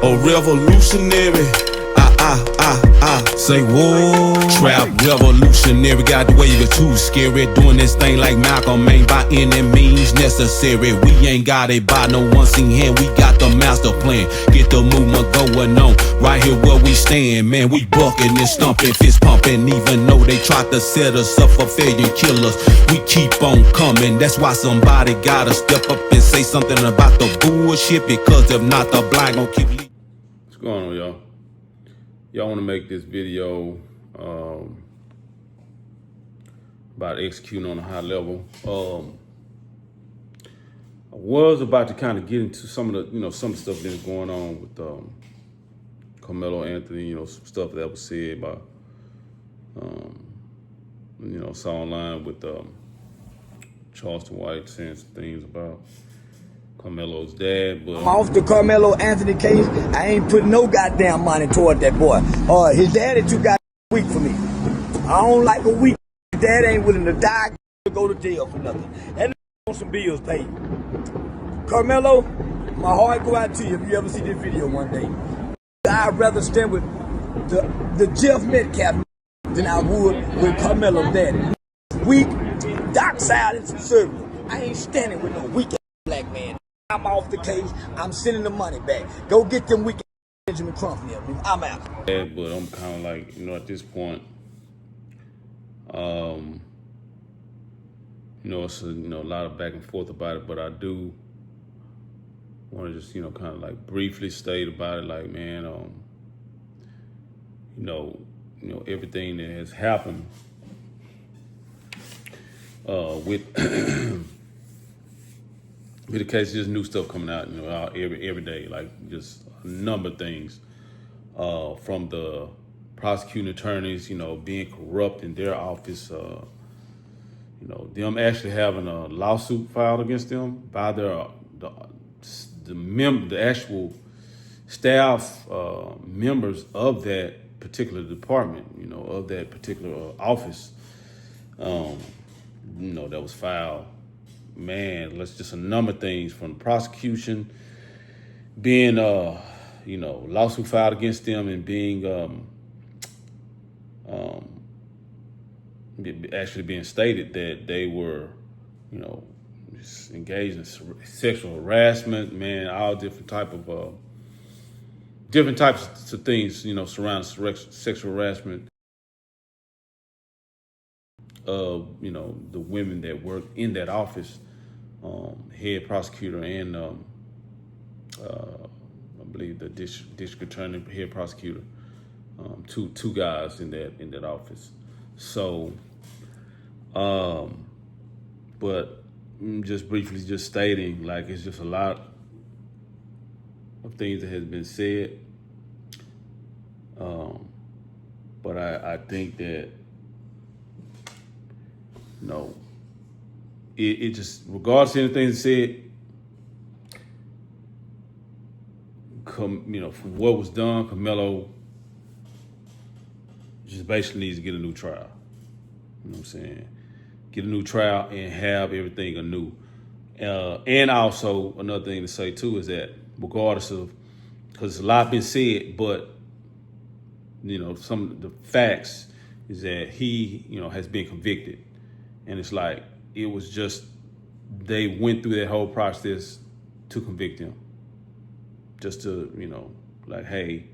A revolutionary. Say whoa. Trap revolutionary. Got the wave it too scary. Doing this thing like Malcolm ain't by any means necessary. We ain't got it by no one seen hand. We got the master plan. Get the movement going on. Right here where we stand, man. We bucking and stumping, fist pumping. Even though they tried to set us up for failure and kill us, we keep on coming. That's why somebody gotta step up and say something about the bullshit. Because if not, the blind gon' keep leaving. What's going on, y'all? Y'all want to make this video about executing on a high level. I was about to kind of get into some of the, some stuff that's going on with Karmelo Anthony, some stuff that was said by, saw online with Charleston White saying some things about Karmelo's dad, but I'm off the Karmelo Anthony case. I ain't putting no goddamn money toward that boy. His daddy too goddamn weak for me. I don't like a weak. His dad ain't willing to die to go to jail for nothing. And on some bills paid. Karmelo, my heart go out to you if you ever see this video one day. I'd rather stand with the Jeff Metcalf than I would with Karmelo's daddy. Weak, dockside, and conservative. I ain't standing with no weak black man. I'm off the case. I'm sending the money back. Go get them weekend Benjamin Crump here. I'm out. Yeah, but I'm kind of like, at this point, it's a lot of back and forth about it, but I do want to just, kind of like briefly state about it, like, man, everything that has happened with with the case, just new stuff coming out, every day, like just a number of things from the prosecuting attorneys, being corrupt in their office, them actually having a lawsuit filed against them by the actual staff members of that particular department, of that particular office, that was filed. Man, let's just a number of things from the prosecution being, lawsuit filed against them and being, actually being stated that they were, just engaged in sexual harassment, man, all different types of things, surrounding sexual harassment of, the women that work in that office, head prosecutor and I believe the district attorney, head prosecutor, two guys in that office. So, but just briefly, just stating, like, it's just a lot of things that has been said. But I think that, it just, regardless of anything said, from what was done, Karmelo just basically needs to get a new trial. You know what I'm saying? Get a new trial and have everything anew. And also, another thing to say too is that regardless of, because a lot been said, but some of the facts is that he, has been convicted. And it's like, it was just, they went through that whole process to convict him. Just to, like, hey,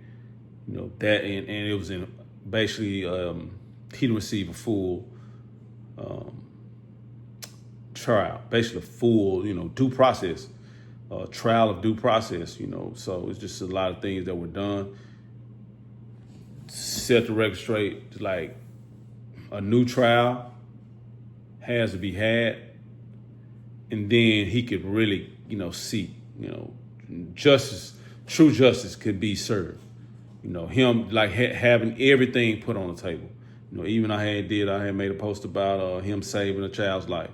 that, and it was in, basically, he didn't receive a full trial, basically a full, due process, trial of due process, so it's just a lot of things that were done. Set the record straight, like, a new trial has to be had, and then he could really, see, justice, true justice could be served. Him, like, having everything put on the table. Even I had made a post about him saving a child's life.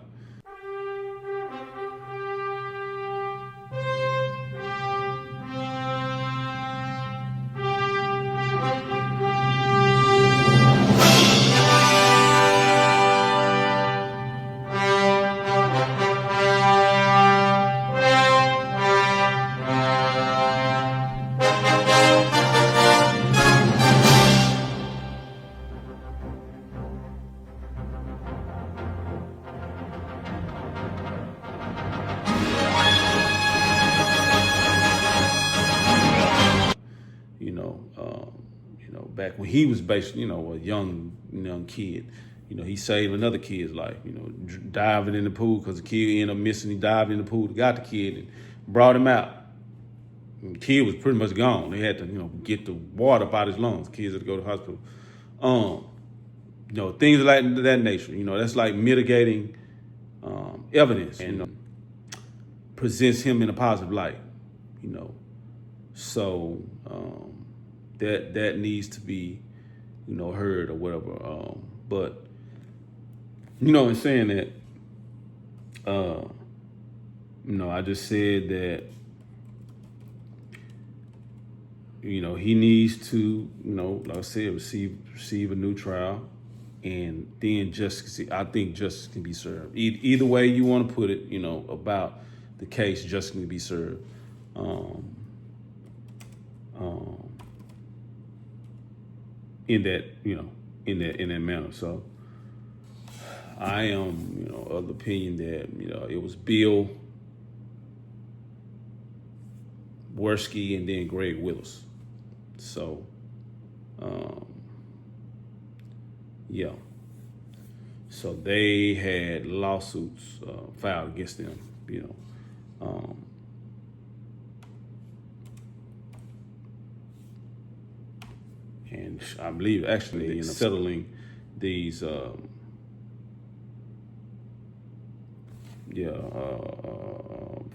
back when he was basically, a young kid. He saved another kid's life, diving in the pool because the kid ended up missing. He dived in the pool, got the kid, and brought him out. And the kid was pretty much gone. They had to, get the water up out his lungs. Kids had to go to the hospital. Things like that nature. That's like mitigating evidence and presents him in a positive light. So that needs to be, heard or whatever. But in saying that, I just said that, he needs to, like I said, receive a new trial, and then I think justice can be served. Either way you want to put it, about the case, justice can be served. In that manner. So I am, of the opinion that, it was Bill Wirskye and then Greg Willis. So, yeah. So they had lawsuits filed against them, and I believe actually in settling these, if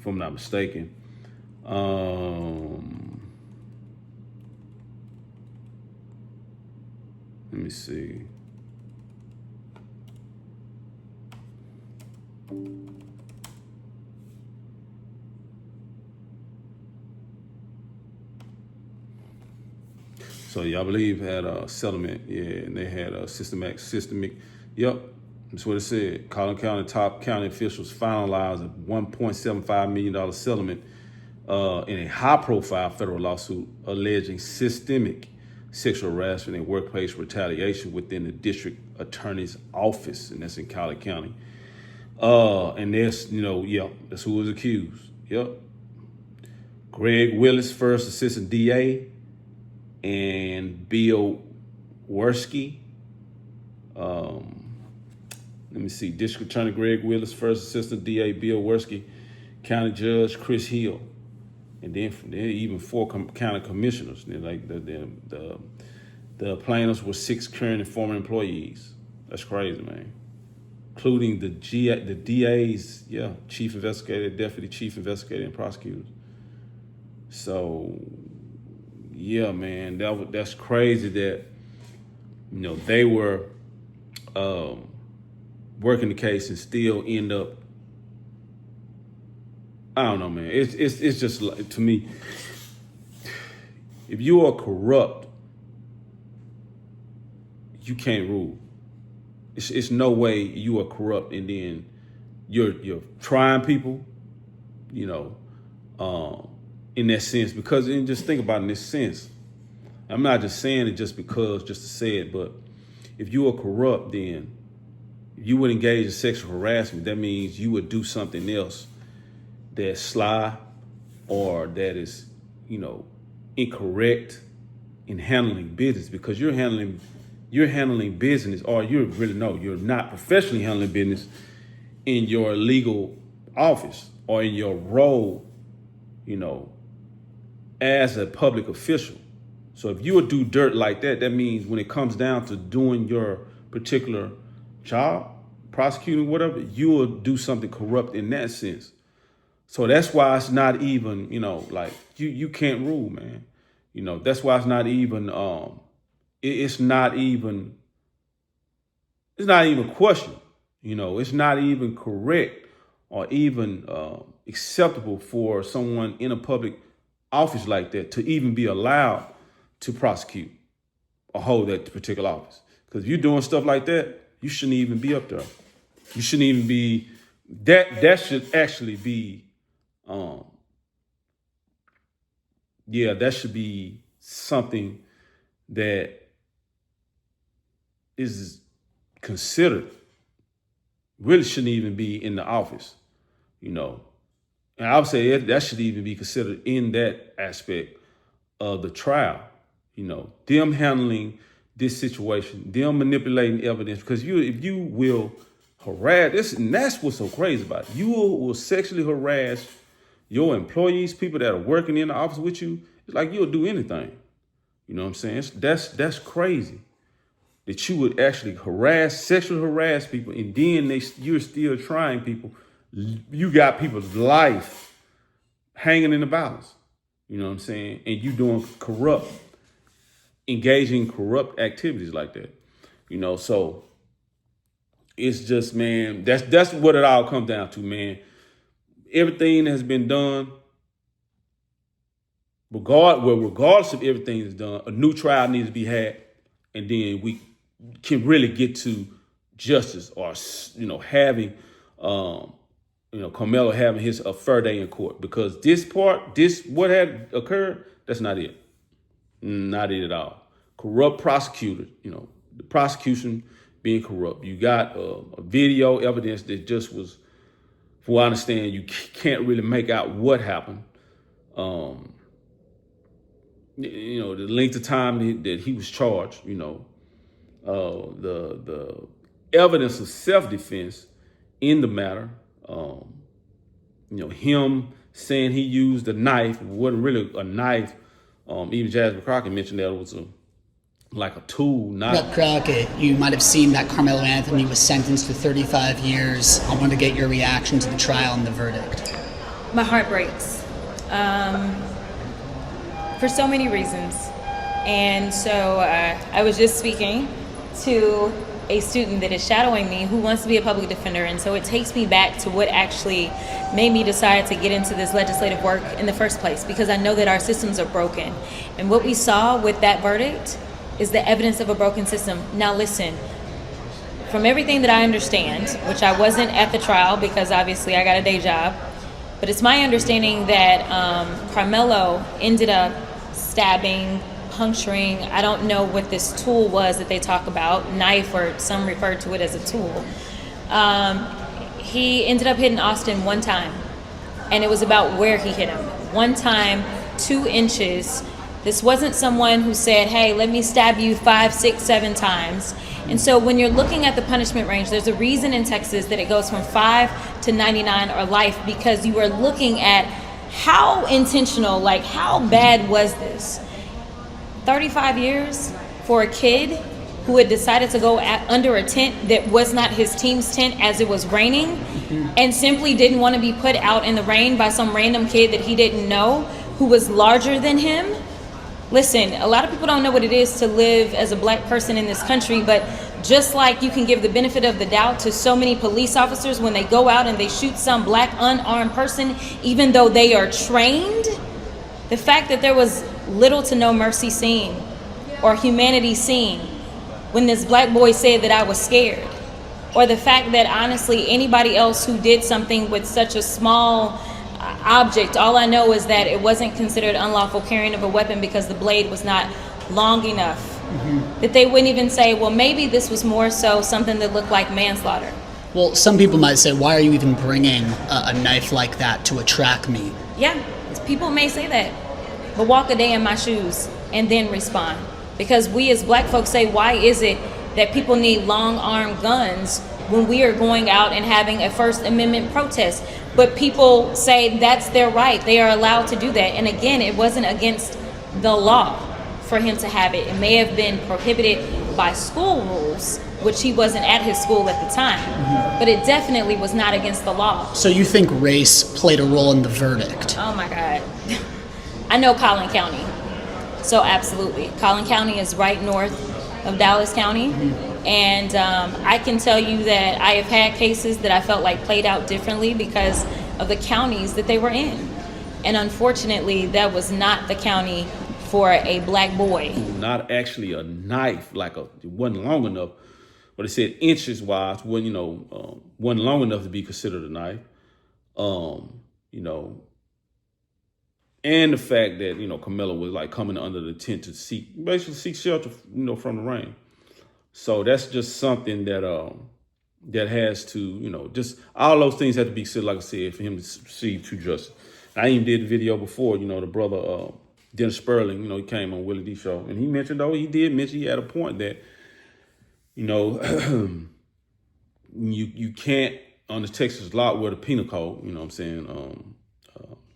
I'm not mistaken, let me see. So I believe had a settlement, and they had a systemic. Yep, that's what it said. Collin County top county officials finalized a $1.75 million settlement in a high-profile federal lawsuit alleging systemic sexual harassment and workplace retaliation within the district attorney's office, and that's in Collin County. And there's, that's who was accused. Yep. Greg Willis, first assistant DA, and Bill Wirskye. Let me see. District Attorney Greg Willis, first assistant DA Bill Wirskye, County Judge Chris Hill, and then even 4 county commissioners. Like the plaintiffs were 6 current and former employees. That's crazy, man. Including the DA's, chief investigator, deputy chief investigator, and prosecutors. So, yeah, man, that's crazy that, they were working the case and still end up, I don't know, man. It's just like, to me, if you are corrupt, you can't rule. It's no way you are corrupt and then you're trying people, in that sense. Because just think about it in this sense. I'm not just saying it just to say it, but if you are corrupt, then you would engage in sexual harassment. That means you would do something else that's sly or that is, incorrect in handling business, because you're handling business, or you're not professionally handling business in your legal office or in your role, as a public official. So if you would do dirt like that, that means when it comes down to doing your particular job, prosecuting, whatever, you will do something corrupt in that sense. So that's why it's not even, like you can't rule, man. That's why it's not even, it's not even a question. It's not even correct or even acceptable for someone in a public office like that to even be allowed to prosecute or hold that particular office. Because if you're doing stuff like that, you shouldn't even be up there. You shouldn't even be, that should actually be, that should be something that is considered, really shouldn't even be in the office, And I would say that should even be considered in that aspect of the trial, them handling this situation, them manipulating evidence, because if you will harass this, and that's what's so crazy about it. You will sexually harass your employees, people that are working in the office with you. It's like you'll do anything. You know what I'm saying? That's crazy that you would actually sexually harass people, and then you're still trying people. You got people's life hanging in the balance. You know what I'm saying? And you doing engaging in corrupt activities like that. So it's just, man, that's what it all comes down to, man. Everything that has been done, regardless of everything that's done, a new trial needs to be had, and then we can really get to justice, or having Karmelo having a fair day in court, because what had occurred, that's not it. Not it at all. Corrupt prosecutor, the prosecution being corrupt. You got a video evidence that just was, from what I understand, you can't really make out what happened. The length of time that he was charged, the evidence of self-defense in the matter, him saying he used a knife, it wasn't really a knife. Even Jasmine Crockett mentioned that it was like a tool. Not Crockett, you might have seen that Karmelo Anthony was sentenced to 35 years. I want to get your reaction to the trial and the verdict. My heart breaks for so many reasons. And so I was just speaking to a student that is shadowing me who wants to be a public defender. And so it takes me back to what actually made me decide to get into this legislative work in the first place, because I know that our systems are broken. And what we saw with that verdict is the evidence of a broken system. Now listen, from everything that I understand, which I wasn't at the trial because obviously I got a day job, but it's my understanding that Karmelo ended up stabbing, puncturing, I don't know what this tool was that they talk about, knife, or some refer to it as a tool. He ended up hitting Austin one time, and it was about where he hit him. One time, 2 inches. This wasn't someone who said, hey, let me stab you 5, 6, 7 times. And so when you're looking at the punishment range, there's a reason in Texas that it goes from 5 to 99 or life, because you are looking at how intentional, like how bad was this? 35 years for a kid who had decided to go under a tent that was not his team's tent as it was raining, and simply didn't want to be put out in the rain by some random kid that he didn't know who was larger than him. Listen, a lot of people don't know what it is to live as a black person in this country, but just like you can give the benefit of the doubt to so many police officers when they go out and they shoot some black unarmed person, even though they are trained, the fact that there was little to no mercy seen or humanity seen when this black boy said that I was scared, or the fact that honestly anybody else who did something with such a small object, all I know is that it wasn't considered unlawful carrying of a weapon because the blade was not long enough, that they wouldn't even say, well, maybe this was more so something that looked like manslaughter. Well, some people might say, why are you even bringing a knife like that to a track meet? Yeah, people may say that, but walk a day in my shoes and then respond. Because we as black folks say, why is it that people need long-armed guns when we are going out and having a First Amendment protest? But people say that's their right. They are allowed to do that. And again, it wasn't against the law for him to have it. It may have been prohibited by school rules, which he wasn't at his school at the time. But it definitely was not against the law. So you think race played a role in the verdict? Oh my God. I know Collin County. So absolutely. Collin County is right north of Dallas County. And I can tell you that I have had cases that I felt like played out differently because of the counties that they were in. And unfortunately, that was not the county for a black boy. Not actually a knife, it wasn't long enough, but it said inches wise, wasn't long enough to be considered a knife. And the fact that, Karmelo was like coming under the tent to seek shelter, from the rain. So that's just something that that has to, just all those things have to be said, like I said, for him to receive true justice. I even did the video before, the brother Dennis Sperling, he came on Willie D show, and he mentioned, he had a point that, you can't, on the Texas law, where the penal code,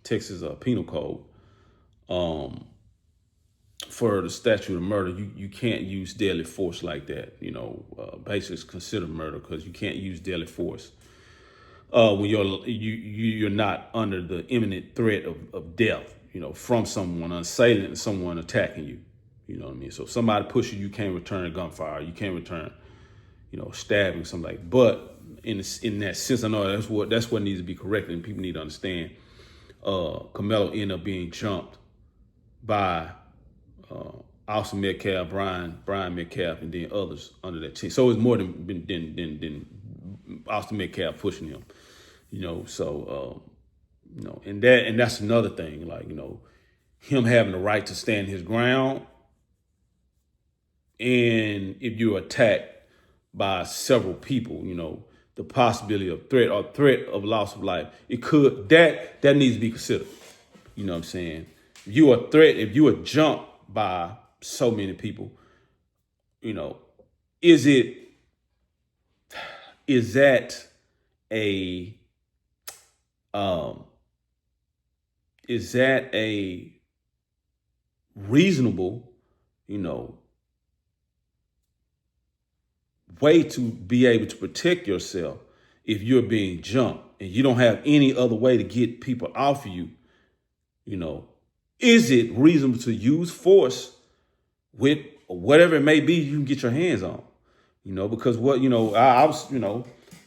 Texas penal code, for the statute of murder, you can't use deadly force like that. Basically it's considered murder because you can't use deadly force when you're not under the imminent threat of death, from someone assailant and someone attacking you. You know what I mean? So if somebody pushes you, can't return a gunfire. You can't return, stabbing, something like that. But in that sense, I know that's what needs to be corrected, and people need to understand. Karmelo ended up being jumped by Austin Metcalf, Brian Metcalf, and then others under that team. So it's more than Austin Metcalf pushing him, and that's another thing, like, him having the right to stand his ground. And if you're attacked by several people, the possibility of threat of loss of life, that needs to be considered. You know what I'm saying? If you are threat, if you are jumped by so many people, is that a reasonable, way to be able to protect yourself if you're being jumped and you don't have any other way to get people off of you? Is it reasonable to use force with whatever it may be you can get your hands on? Because I was,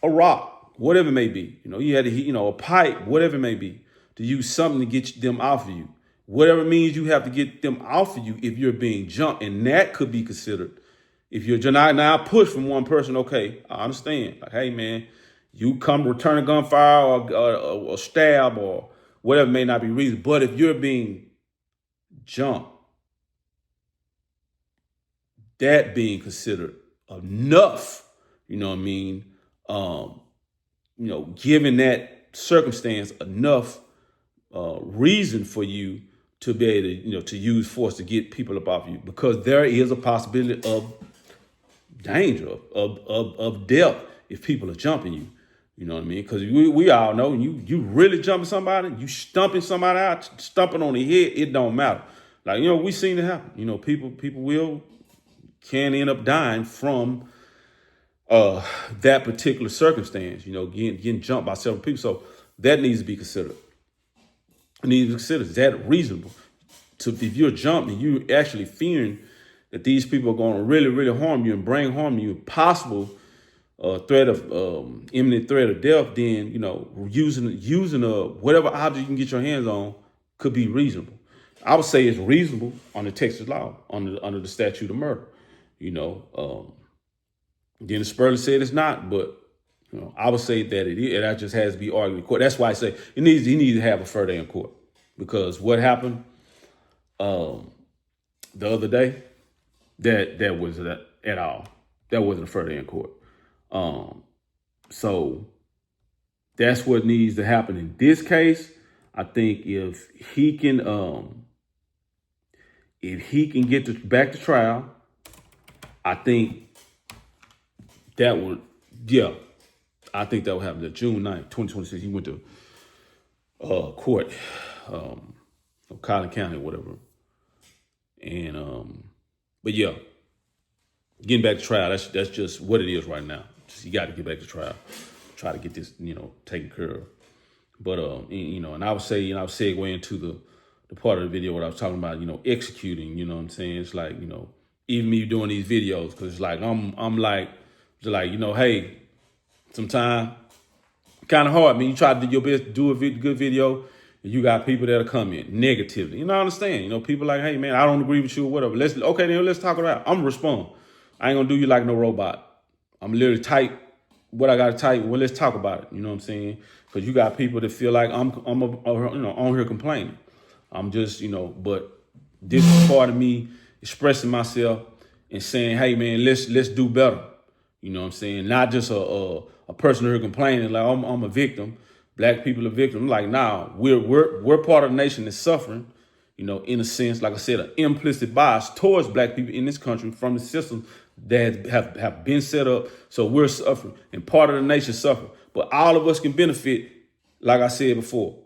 a rock, whatever it may be, you had to, a pipe, whatever it may be, to use something to get them off of you. Whatever it means you have to get them off of you if you're being jumped. And that could be considered, if you're now push from one person, okay, I understand. Like, hey, man, you come return a gunfire or stab or whatever may not be reasonable. But if you're being jumped, that being considered enough, given that circumstance, enough reason for you to be able to, to use force to get people up off you, because there is a possibility of danger, of death if people are jumping you. You know what I mean? Because we all know you really jumping somebody, you stumping somebody out, stumping on the head, it don't matter. Like, we seen it happen. People can end up dying from that particular circumstance, getting jumped by several people. So that needs to be considered. Is that reasonable? If you're jumped and you're actually fearing that these people are going to really, really harm you and bring harm to you, possible threat of imminent threat of death, then using whatever object you can get your hands on could be reasonable. I would say it's reasonable under Texas law, under the statute of murder. Dennis Sperling said it's not, but I would say that it is. That just has to be argued in court. That's why I say he needs to have a fair day in court, because what happened the other day, that wasn't at all. That wasn't a fair day in court. So that's what needs to happen in this case. I think if he can get back to trial, I think that would, I think that would happen. The June 9th, 2026, he went to court, Collin County or whatever. And, but getting back to trial, that's just what it is right now. You got to get back to trial, try to get this, taken care of. But, and I would say, I would segue into the part of the video what I was talking about, executing, what I'm saying? It's like, even me doing these videos, because it's like, I'm like, hey, sometimes kind of hard. I mean, you try to do your best to do a good video, and you got people that'll come in negatively. I understand. People like, hey, man, I don't agree with you or whatever. Let's talk it out. I'm going to respond. I ain't going to do you like no robot. I'm literally type what I got to type. Well, let's talk about it. You know what I'm saying? Because you got people that feel like I'm on here complaining. I'm just, but this is part of me expressing myself and saying, hey, man, let's do better. You know what I'm saying? Not just a person who complaining like I'm a victim. Black people are victims. I'm like, nah, we're part of the nation that's suffering. in a sense, like I said, an implicit bias towards black people in this country from the systems that have been set up. So we're suffering and part of the nation suffering. But all of us can benefit, like I said before.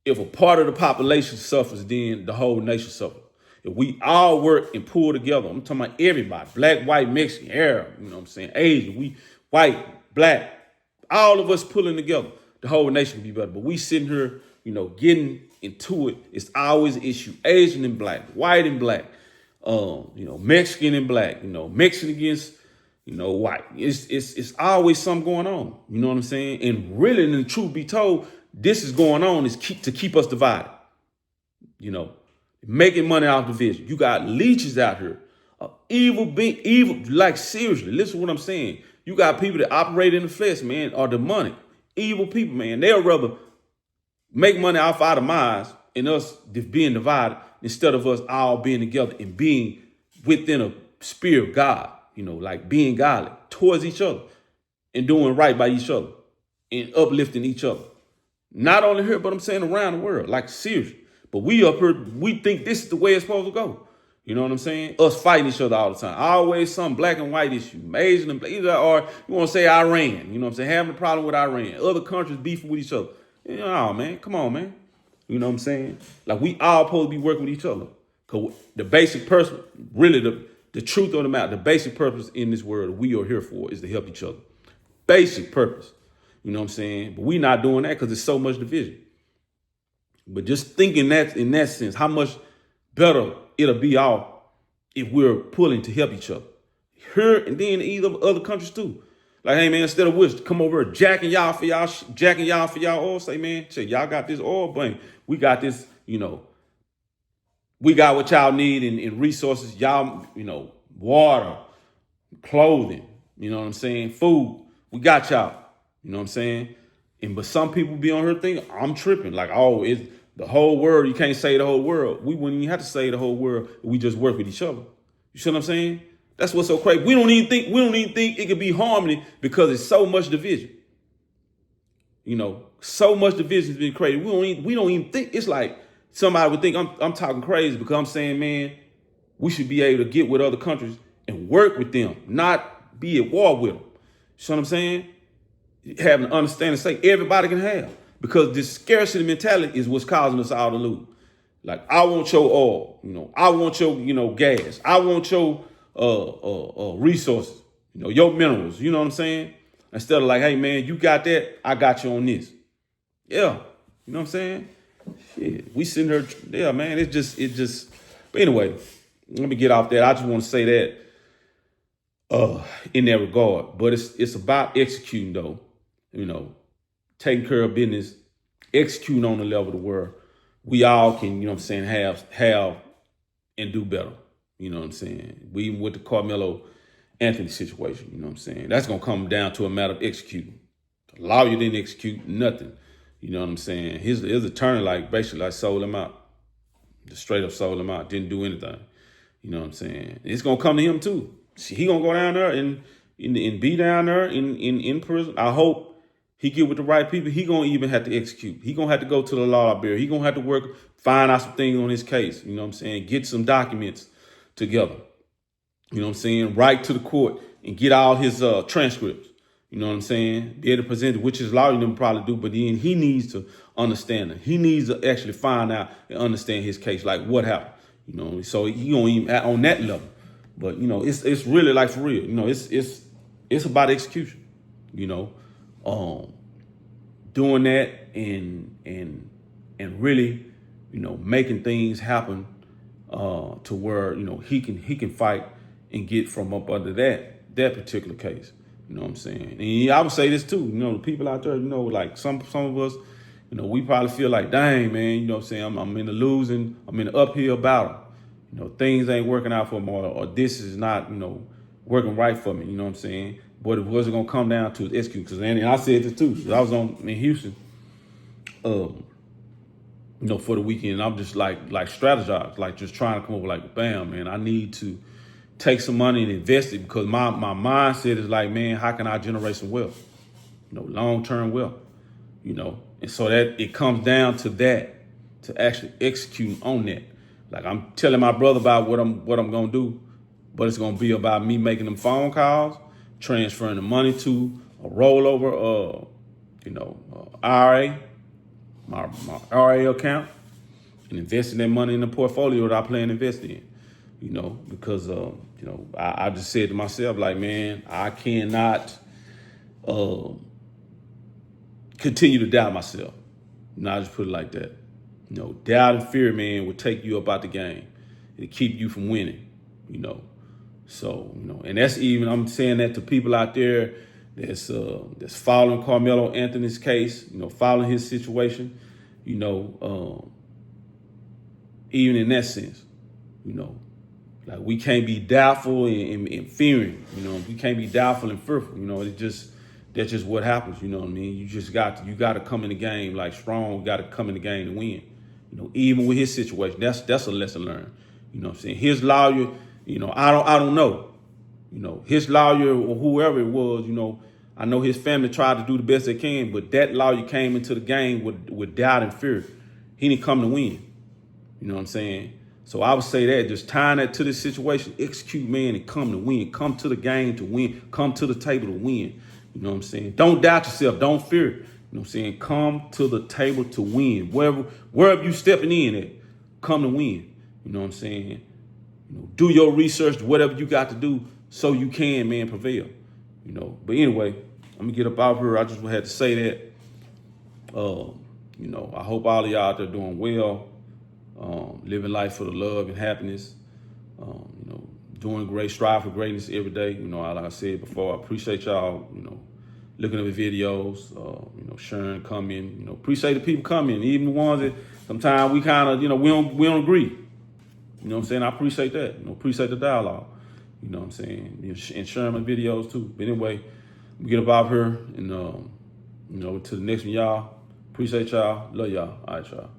If a part of the population suffers, then the whole nation suffers. If we all work and pull together, I'm talking about everybody, black, white, Mexican, Arab, Asian, we white, black, all of us pulling together, the whole nation can be better. But we sitting here, getting into it. It's always an issue. Asian and black, white and black, Mexican and black, Mexican against, white. It's always something going on. You know what I'm saying? And really, and the truth be told, this is going on is to keep us divided. Making money off division. You got leeches out here. Evil, like seriously, listen to what I'm saying. You got people that operate in the flesh, man, are demonic. Evil people, man. They'll rather make money off our demise and us being divided instead of us all being together and being within a spirit of God, like being godly towards each other and doing right by each other and uplifting each other. Not only here, but I'm saying around the world, like seriously. But we up here, we think this is the way it's supposed to go. You know what I'm saying? Us fighting each other all the time. Always some black and white issue. Asian and black, or you want to say Iran. You know what I'm saying? Having a problem with Iran. Other countries beefing with each other. Oh, man, come on, man. You know what I'm saying? Like we all supposed to be working with each other. Because the basic person, really the truth of the matter, the basic purpose in this world we are here for is to help each other. Basic purpose. You know what I'm saying? But we not doing that because there's so much division. But just thinking that in that sense, how much better it'll be off if we're pulling to help each other. Here and then in other countries too. Like, hey man, instead of which come over here jacking y'all for y'all oil, say, man, check, y'all got this oil bank. We got this, we got what y'all need in resources, y'all, water, clothing, you know what I'm saying? Food. We got y'all. You know what I'm saying? But some people be on her thinking, I'm tripping. Like, it's the whole world. You can't say the whole world. We wouldn't even have to say the whole world. We just work with each other. You see what I'm saying? That's what's so crazy. We don't even think it could be harmony because it's so much division. So much division has been created. We don't even think. It's like somebody would think I'm talking crazy because I'm saying, man, we should be able to get with other countries and work with them, not be at war with them. You see what I'm saying? Having an understanding, say everybody can have, because this scarcity mentality is what's causing us all to lose. Like, I want your oil, I want your, gas, I want your resources, your minerals, you know what I'm saying? Instead of like, hey man, you got that, I got you on this. Yeah, you know what I'm saying? Shit, we sitting here, yeah, man, it just. But anyway, let me get off that. I just want to say that in that regard, but it's about executing though. Taking care of business, executing on the level of the world. We all can, have and do better. You know what I'm saying? We even with the Karmelo Anthony situation, you know what I'm saying? That's going to come down to a matter of executing. The lawyer didn't execute nothing. You know what I'm saying? His attorney, basically sold him out. Just straight up sold him out. Didn't do anything. You know what I'm saying? It's going to come to him too. He going to go down there and be down there in prison. I hope he get with the right people. He gonna even have to execute. He gonna have to go to the law library. He gonna have to find out some things on his case. You know what I'm saying? Get some documents together. You know what I'm saying? Write to the court and get all his transcripts. You know what I'm saying? Be able to present it, which his lawyer them probably do, but then he needs to understand it. He needs to actually find out and understand his case, like what happened. So he gonna even on that level. But it's really like for real. It's about execution. Doing that and really, making things happen to where he can fight and get from up under that particular case. You know what I'm saying? And I would say this too. The people out there, like some of us, we probably feel like, dang man, you know what I'm saying? I'm in the uphill battle. Things ain't working out for me, or this is not, working right for me. You know what I'm saying? But it wasn't gonna come down to execute. Because I said this too. I was in Houston, for the weekend. And I'm just like strategize, like just trying to come over like, bam, man, I need to take some money and invest it because my mindset is like, man, how can I generate some wealth? Long-term wealth, And so that it comes down to that, to actually execute on that. Like I'm telling my brother about what I'm gonna do, but it's gonna be about me making them phone calls, transferring the money to a rollover, IRA, my IRA account, and investing that money in the portfolio that I plan to invest in. Because I just said to myself, like, man, I cannot continue to doubt myself. I just put it like that. Doubt and fear, man, will take you up out the game. It'll keep you from winning, So, and that's even, I'm saying that to people out there that's following Karmelo Anthony's case, following his situation, even in that sense, like we can't be doubtful and fearing, we can't be doubtful and fearful, that's just what happens, you know what I mean? You got to come in the game like strong, you got to come in the game to win, even with his situation, that's a lesson learned, you know what I'm saying? His lawyer, I don't know, his lawyer or whoever it was, I know his family tried to do the best they can, but that lawyer came into the game with doubt and fear. He didn't come to win, you know what I'm saying? So I would say that, just tying that to this situation, execute, man, and come to win. Come to the game to win. Come to the table to win. You know what I'm saying? Don't doubt yourself. Don't fear. You know what I'm saying? Come to the table to win. Wherever you stepping in at, come to win. You know what I'm saying? Do your research, whatever you got to do so you can, man, prevail. But anyway, I'm going to get up out here. I just had to say that. I hope all of y'all out there doing well. Living life for the love and happiness, doing great, strive for greatness every day. Like I said before, I appreciate y'all, looking at the videos, sharing, coming, appreciate the people coming, even the ones that sometimes we kind of, we don't agree. You know what I'm saying? I appreciate that, appreciate the dialogue, you know what I'm saying? And sharing my videos too. But anyway, we get up out here and, to the next one, y'all. Appreciate y'all. Love y'all. All right, y'all.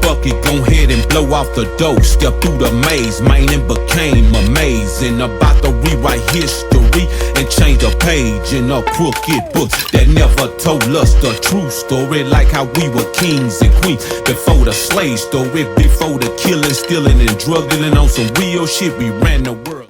Fuck it, go ahead and blow off the dough. Step through the maze, man, and became amazing. About to rewrite history and change a page in a crooked book that never told us the true story. Like how we were kings and queens before the slave story, before the killing, stealing, and drug dealing on some real shit. We ran the world.